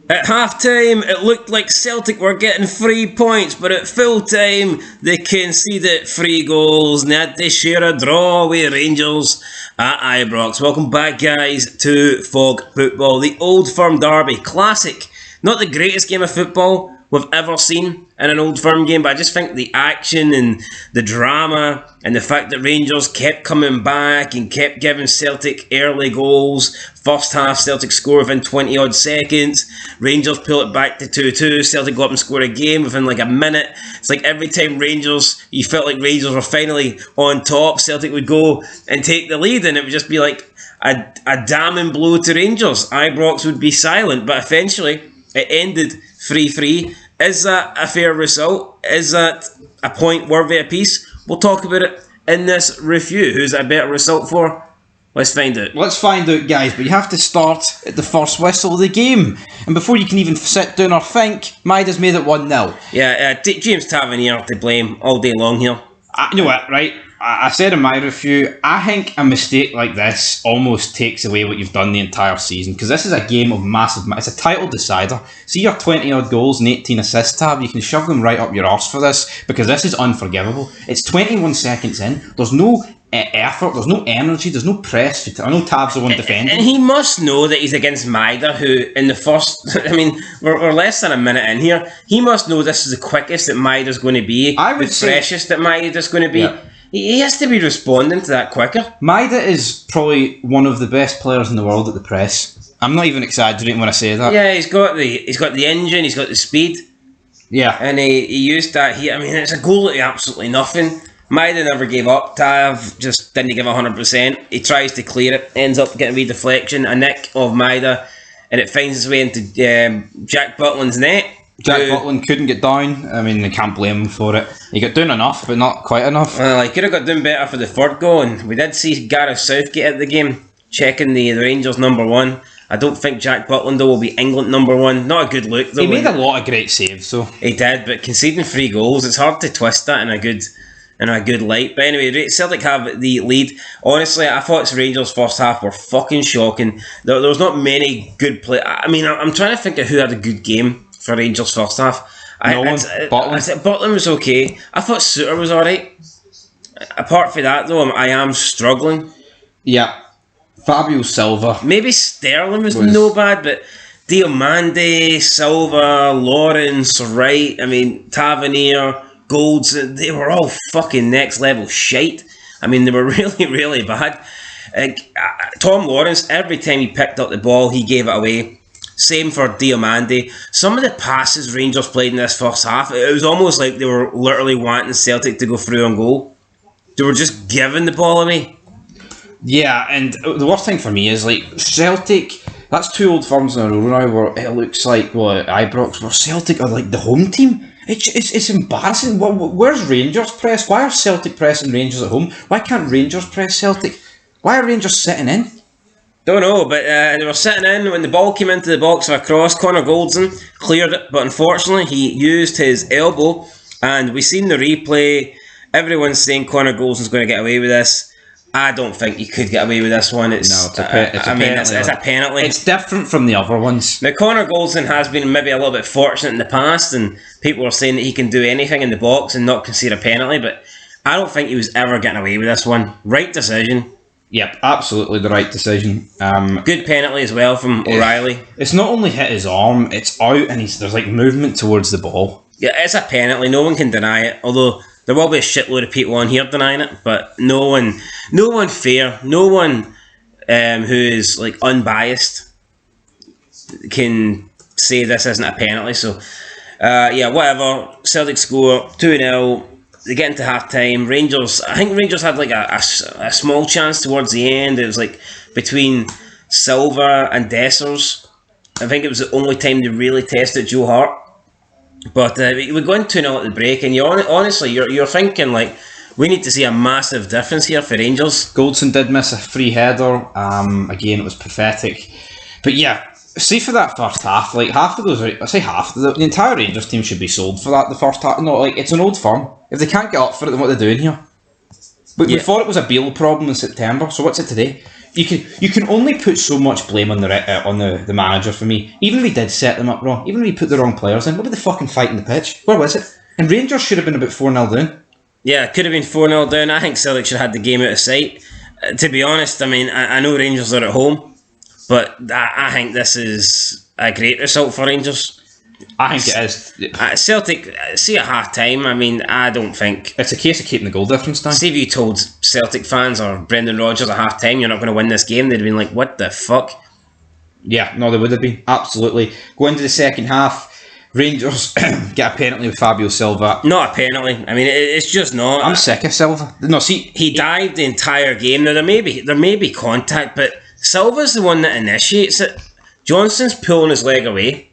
At half-time, it looked like Celtic were getting 3 points, but at full-time, they conceded 3 goals and they had to share a draw with Rangers at Ibrox. Welcome back, guys, to Fog Football, the Old Firm derby. Classic. Not the greatest game of football we've ever seen in an Old Firm game, but I just think the action and the drama and the fact that Rangers kept coming back and kept giving Celtic early goals. First half, Celtic score within 20 odd seconds. Rangers pull it back to 2-2. Celtic go up and score a game within like a minute. It's like every time you felt like Rangers were finally on top, Celtic would go and take the lead, and it would just be like a damning blow to Rangers. Ibrox would be silent, but eventually it ended 3-3. Is that a fair result? Is that a point worthy of peace? We'll talk about it in this review. Who's a better result for? Let's find out. Let's find out, guys, but you have to start at the first whistle of the game. And before you can even sit down or think, Maida's made it 1-0. Yeah, James Tavernier to blame all day long here. You know what, right? I said in my review, I think a mistake like this almost takes away what you've done the entire season, because this is a game of massive... It's a title decider. See your 20-odd goals and 18 assists tab, you can shove them right up your arse for this, because this is unforgivable. It's 21 seconds in, there's no effort, there's no energy, there's no press. I know Tab's the one defending. And he must know that he's against Maida, who in the first... I mean, we're less than a minute in here. He must know this is the quickest that Maida's going to be, freshest that Maida's going to be. Yeah. He has to be responding to that quicker. Maida is probably one of the best players in the world at the press. I'm not even exaggerating when I say that. Yeah, he's got the engine, he's got the speed. Yeah. And he used that here. I mean, it's a goal at absolutely nothing. Maida never gave up. Tav just didn't give 100%. He tries to clear it, ends up getting a wee deflection, a nick of Maida, and it finds its way into Jack Butland's net. Jack Butland couldn't get down. I mean, I can't blame him for it. He got down enough, but not quite enough. Well, he could have got down better for the third goal, and we did see Gareth Southgate at the game, checking the Rangers number 1. I don't think Jack Butland, though, will be England number 1. Not a good look, though. He made a lot of great saves, so. He did, but conceding 3 goals, it's hard to twist that in a good light. But anyway, Celtic have the lead. Honestly, I thought Rangers' first half were fucking shocking. There was not many good play. I mean, I'm trying to think of who had a good game for Rangers' first half. Butland was okay. I thought Suter was alright. Apart from that, though, I am struggling. Yeah. Fabio Silva. Maybe Sterling was no bad, but Diomande, Silva, Lawrence, Wright, I mean, Tavernier, Golds, they were all fucking next level shite. I mean, they were really, really bad. Tom Lawrence, every time he picked up the ball, he gave it away. Same for Diomande. Some of the passes Rangers played in this first half, it was almost like they were literally wanting Celtic to go through on goal. They were just giving the ball away. Yeah, and the worst thing for me is, like, Celtic, that's 2 Old Firms in a row now where it looks like, at Ibrox, where Celtic are like the home team. It's embarrassing. Where's Rangers press? Why are Celtic pressing Rangers at home? Why can't Rangers press Celtic? Why are Rangers sitting in? Don't know, but they were sitting in when the ball came into the box for a cross. Connor Goldson cleared it, but unfortunately he used his elbow, and we've seen the replay. Everyone's saying Connor Goldson's going to get away with this. I don't think he could get away with this one. It's a penalty. It's different from the other ones. Now, Connor Goldson has been maybe a little bit fortunate in the past, and people are saying that he can do anything in the box and not concede a penalty, but I don't think he was ever getting away with this one. Right decision. Yep, absolutely the right decision. Good penalty as well from O'Reilly. It's not only hit his arm, it's out and there's like movement towards the ball. Yeah, it's a penalty. No one can deny it. Although there will be a shitload of people on here denying it, but no one fair, no one who is like unbiased can say this isn't a penalty. So whatever. Celtic score 2-0. They get into half-time. I think Rangers had like a small chance towards the end. It was like between Silva and Dessers. I think it was the only time they really tested Joe Hart. But we're going 2-0 at the break, and honestly, you're thinking like, we need to see a massive difference here for Rangers. Goldson did miss a free header. Again, it was pathetic. But yeah, see for that first half, like half of those, I say half, the entire Rangers team should be sold for that, the first half. No, like, it's an Old Firm. If they can't get up for it, then what are they doing here? But we thought it was a Beale problem in September, so what's it today? you can only put so much blame on the manager for me. Even if he did set them up wrong, even if he put the wrong players in, what about the fucking fight in the pitch? Where was it? And Rangers should have been about 4-0 down. Yeah, it could have been 4-0 down. I think Celtic should have had the game out of sight. To be honest, I mean, I know Rangers are at home, but I think this is a great result for Rangers. I think it is. Celtic, see at half time, I mean, I don't think... It's a case of keeping the goal difference down. See if you told Celtic fans or Brendan Rodgers at half time you're not going to win this game, they'd have been like, what the fuck? Yeah, no, they would have been. Absolutely. Go into the second half, Rangers get a penalty with Fabio Silva. Not a penalty. I mean, it's just not. I'm sick of Silva. No, see... He dived the entire game. Now, there may be contact, but Silva's the one that initiates it. Johnson's pulling his leg away.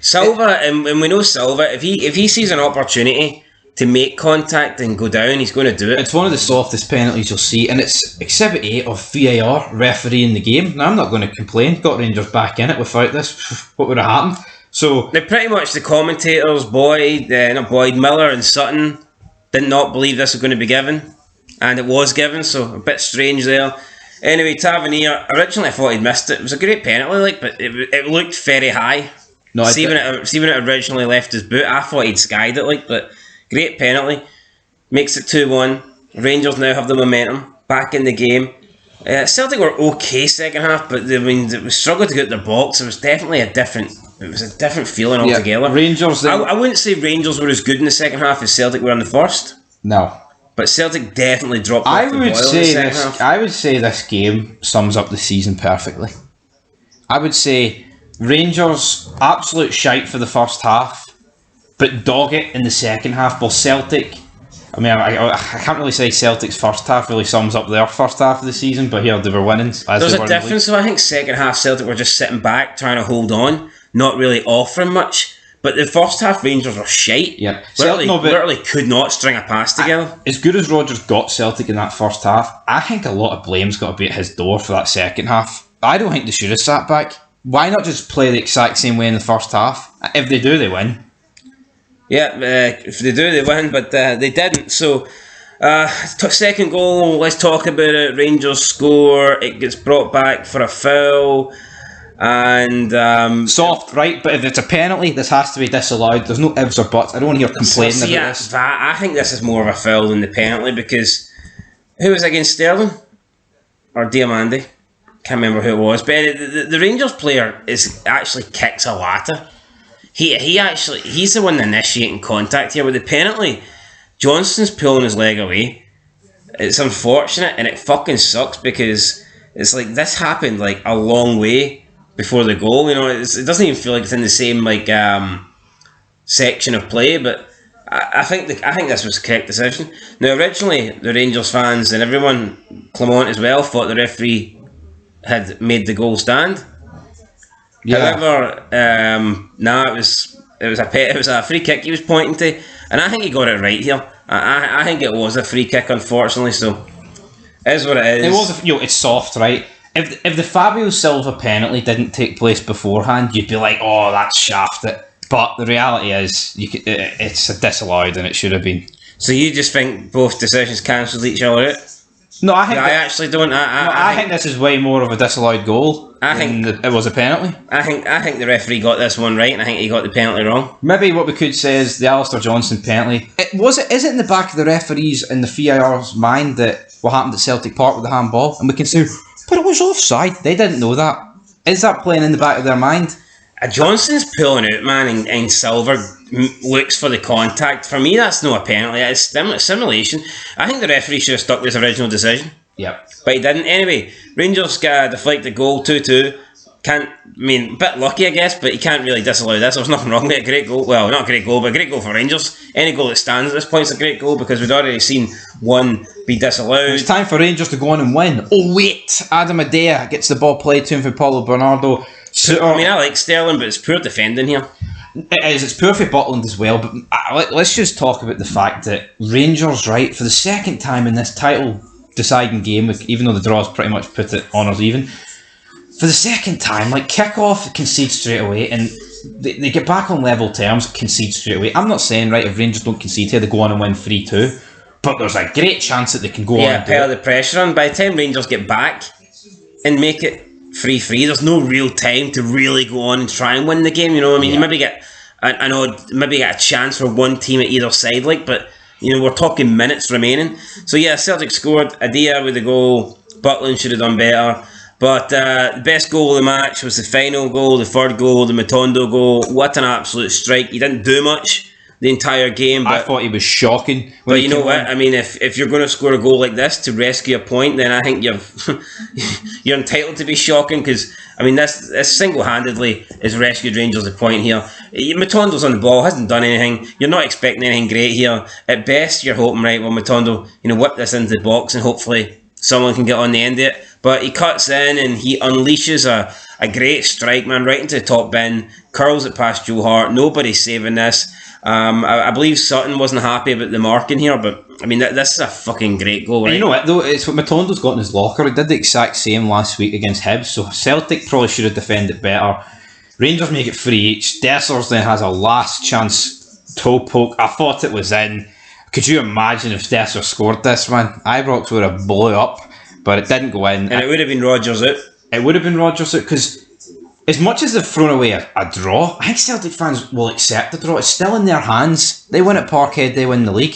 Silva, and we know Silva, if he sees an opportunity to make contact and go down, he's going to do it. It's one of the softest penalties you'll see, and it's Exhibit 8 of VAR refereeing the game. Now, I'm not going to complain. Got Rangers back in it. Without this, what would have happened? So now, pretty much the commentators, Miller and Sutton, did not believe this was going to be given, and it was given, so a bit strange there. Anyway, Tavernier, originally I thought he'd missed it. It was a great penalty, but it looked very high. No, see when it originally left his boot, I thought he'd skied it, but great penalty. Makes it 2-1. Rangers now have the momentum back in the game. Celtic were okay second half, but they struggled to get their box. It was definitely a different feeling altogether. Rangers. I wouldn't say Rangers were as good in the second half as Celtic were in the first. No. But Celtic definitely dropped off the boil in the second half. I would say this game sums up the season perfectly. I would say Rangers, absolute shite for the first half, but dog it in the second half. Well, Celtic, I mean, I can't really say Celtic's first half really sums up their first half of the season, but here they were winning. There's a difference, so I think second half Celtic were just sitting back, trying to hold on, not really offering much. But the first half Rangers were shite. Yeah, literally could not string a pass together. As good as Rodgers got Celtic in that first half, I think a lot of blame's got to be at his door for that second half. I don't think they should have sat back. Why not just play the exact same way in the first half? If they do, they win. Yeah, if they do, they win, but they didn't. So, second goal, let's talk about it. Rangers score, it gets brought back for a foul, and... soft, right? But if it's a penalty, this has to be disallowed. There's no ifs or buts. I don't want to hear complaining about this. I think this is more of a foul than the penalty, because who was against Sterling? Or Diamandi? Can't remember who it was, but the Rangers player actually kicks a ladder. He's the one initiating contact here with the penalty. Johnson's pulling his leg away. It's unfortunate and it fucking sucks because it's like this happened like a long way before the goal. You know, it doesn't even feel like it's in the same section of play, but I think this was the correct decision. Now, originally the Rangers fans and everyone, Clement as well, thought the referee had made the goal stand. Yeah. However, it was a free kick he was pointing to, and I think he got it right here. I think it was a free kick, unfortunately. So it is what it is. It was. It's soft, right? If the Fabio Silva penalty didn't take place beforehand, you'd be like, "Oh, that's shafted." But the reality is, it's a disallowed, and it should have been. So you just think both decisions cancelled each other out? No, I think I actually don't. I think this is way more of a disallowed goal. I think it was a penalty. I think the referee got this one right, and I think he got the penalty wrong. Maybe what we could say is the Alistair Johnson penalty. Is it in the back of the referees and the VAR's mind that what happened at Celtic Park with the handball, and we can say, but it was offside. They didn't know that. Is that playing in the back of their mind? Johnson's pulling out, man, and Silver looks for the contact. For me, that's not a penalty. It's simulation. I think the referee should have stuck with his original decision. Yep. But he didn't. Anyway, Rangers got a deflected goal, 2-2. A bit lucky, I guess, but you can't really disallow this. There's nothing wrong with it. Great goal. Well, not a great goal, but a great goal for Rangers. Any goal that stands at this point is a great goal because we'd already seen one be disallowed. It's time for Rangers to go on and win. Oh, wait. Adam Adea gets the ball played to him for Paulo Bernardo. I like Sterling, but it's poor defending here. It is. It's poor for Butland as well. But let's just talk about the fact that Rangers, right, for the second time in this title deciding game, even though the draws pretty much put it on or even, for the second time, kick off, concede straight away, and they get back on level terms, concede straight away. I'm not saying, right, if Rangers don't concede here, they go on and win 3-2, but there's a great chance that they can go on and do pile the pressure on. By the time Rangers get back, and make it 3-3. There's no real time to really go on and try and win the game. You know what I mean? You maybe get, I know, maybe get a chance for one team at either side, like, but you know, we're talking minutes remaining. So yeah, Celtic scored. Adia with the goal. Butland should have done better. But the best goal of the match was the final goal, the third goal, the Matondo goal. What an absolute strike. He didn't do much the entire game. But I thought he was shocking. But you know what? I mean, if you're going to score a goal like this to rescue a point, then I think you're entitled to be shocking, because, I mean, this single-handedly has rescued Rangers a point here. Matondo's on the ball, hasn't done anything. You're not expecting anything great here. At best, you're hoping, right, well, Matondo, whip this into the box and hopefully someone can get on the end of it. But he cuts in and he unleashes a great strike, man, right into the top bin, curls it past Joe Hart. Nobody's saving this. I believe Sutton wasn't happy about the marking here, but I mean, this is a fucking great goal, right? And you know what, though? It's what Matondo's got in his locker. He did the exact same last week against Hibs, so Celtic probably should have defended better. Rangers make it 3 each. Dessers then has a last chance toe poke. I thought it was in. Could you imagine if Dessers scored this, man? Ibrox would have blew up, but it didn't go in. And it would have been Rodgers out. It would have been Rodgers out, because as much as they've thrown away a draw, I think Celtic fans will accept the draw. It's still in their hands. They win at Parkhead, they win the league.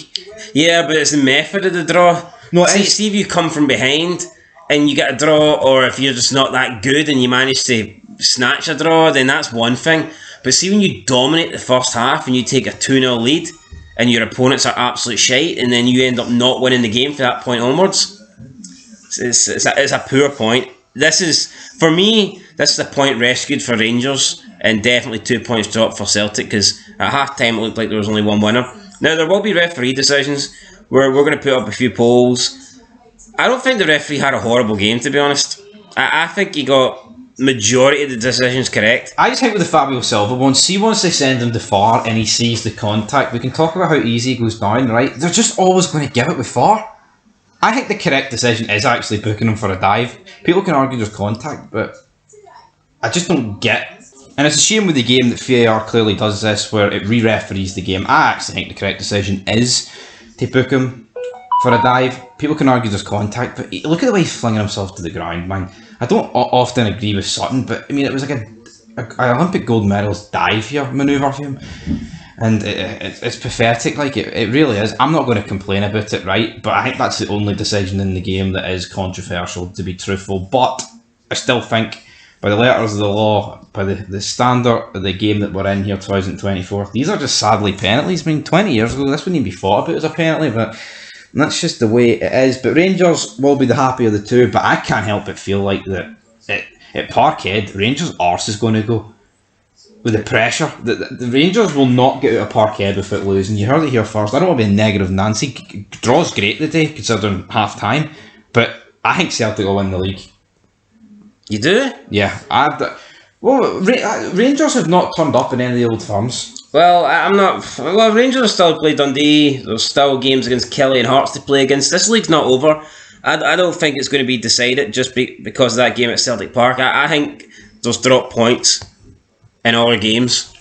Yeah, but it's the method of the draw. No, see if you come from behind and you get a draw, or if you're just not that good and you manage to snatch a draw, then that's one thing. But see, when you dominate the first half and you take a 2-0 lead and your opponents are absolute shite, and then you end up not winning the game from that point onwards, it's a poor point. This is, for me, this is a point rescued for Rangers, and definitely 2 points dropped for Celtic, because at half time it looked like there was only one winner. Now, there will be referee decisions where we're going to put up a few polls. I don't think the referee had a horrible game, to be honest. I think he got majority of the decisions correct. I just think with the Fabio Silva one, see, once they send him to far and he sees the contact, we can talk about how easy he goes down, right? They're just always going to give it with far. I think the correct decision is actually booking him for a dive. People can argue there's contact, but I just don't get. And it's a shame with the game that VAR clearly does this, where it re-referees the game. I actually think the correct decision is to book him for a dive. People can argue there's contact, but look at the way he's flinging himself to the ground, man. I don't often agree with Sutton, but I mean, it was like an Olympic gold medalist dive here manoeuvre for him. And it's pathetic, like it really is. I'm not going to complain about it, right? But I think that's the only decision in the game that is controversial, to be truthful. But I still think, by the letters of the law, by the standard of the game that we're in here, 2024, these are just sadly penalties. I mean, 20 years ago, this wouldn't even be thought about as a penalty, but that's just the way it is. But Rangers will be the happy of the two, but I can't help but feel like that at Parkhead, Rangers' arse is going to go. With the pressure, the Rangers will not get out of Parkhead without losing. You heard it here first. I don't want to be a negative Nancy. Draw's great today, considering half time, but I think Celtic will win the league. You do? Yeah, Rangers have not turned up in any of the old firms. Well, I'm not. Well, Rangers still play Dundee. There's still games against Kelly and Hearts to play against. This league's not over. I don't think it's going to be decided just because of that game at Celtic Park. I think there's drop points in all our games.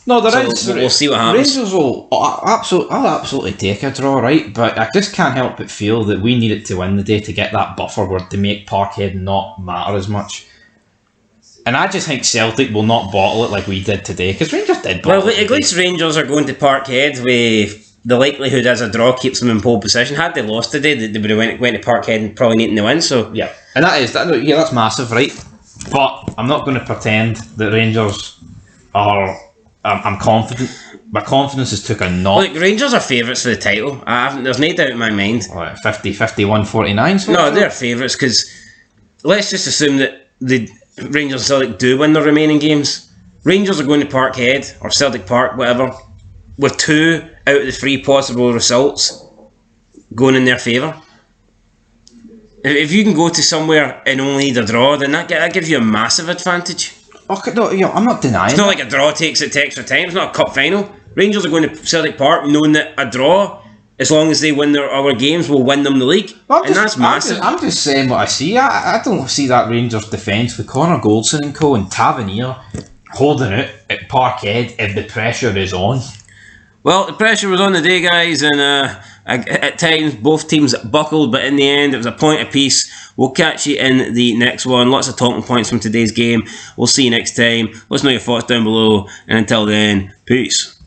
No, there is. We'll see what happens. Rangers I'll absolutely take a draw, right? But I just can't help but feel that we need it to win the day to get that buffer word to make Parkhead not matter as much. And I just think Celtic will not bottle it like we did today, because Rangers did bottle it. Well, at least Rangers are going to Parkhead with the likelihood as a draw keeps them in pole position. Had they lost today, they would have went to Parkhead and probably needing to win. So yeah, and that's massive, right? But I'm not going to pretend that Rangers are. I'm confident. My confidence has took a knock. Look, Rangers are favourites for the title. There's no doubt in my mind. 50, 51, 49. No, they're favourites, because let's just assume that the Rangers and Celtic do win their remaining games. Rangers are going to Parkhead or Celtic Park, whatever, with 2 out of the 3 possible results going in their favour. If you can go to somewhere and only need a draw, then that gives you a massive advantage. Okay, no, I'm not denying. It's not like a draw takes it to extra time. It's not a cup final. Rangers are going to Celtic Park knowing that a draw, as long as they win their other games, will win them the league. And that's massive. I'm just saying what I see. I don't see that Rangers defence with Connor Goldson and co and Tavernier holding it at Parkhead if the pressure is on. Well, the pressure was on the day, guys, and At times, both teams buckled, but in the end, it was a point apiece. We'll catch you in the next one. Lots of talking points from today's game. We'll see you next time. Let us know your thoughts down below. And until then, peace.